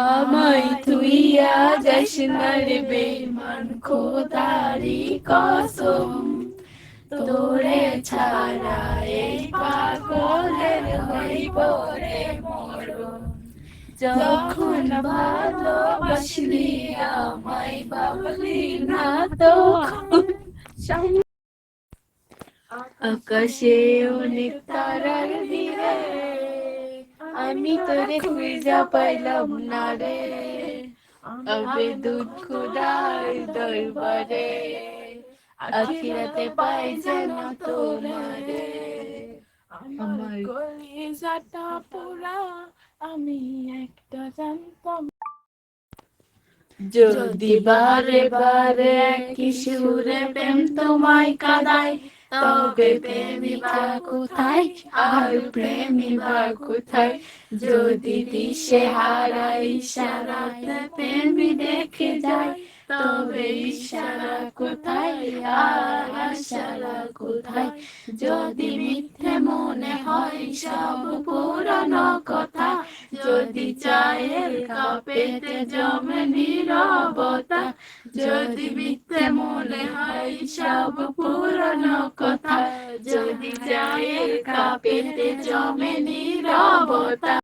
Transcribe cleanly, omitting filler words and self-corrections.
আমায় তুইয়া যাস না রে বেঈমান খোদারি কসম, তোরে ছাড়া এই পাগলের হইব রে মরণ। যখন ভালোবাসলি আমায় ভাবলি না তখন। আকাশে অনেক তারার দিরে আমি তোরে খুঁজা পাইলাম না রে, আবে দুধ খুদার দরবারে আখিরাতে পাই যেন তোমারে। আমার কলিজাটা পোড়া, আমি একটা জানতাম যদি বারে বারে একই সুরে প্রেম তোমায় কাঁদায়, তবে প্রেমিকা কোথায় আর প্রেমিকা কোথায়। যদি দিশে হারাই ইশারাতে প্রেমী দেখে যায়, তবে ইশারা কোথায় আর আশারা কোথায়। যদি মিথ্যে মনে হয় সব পুরানো কথা, যদি চায়ের কাপেতে জমে নীরবতা, যদি মিথ্যে মনে হয় সব পুরানো কথা, যদি চায়ের কাপেতে জমে নীরবতা।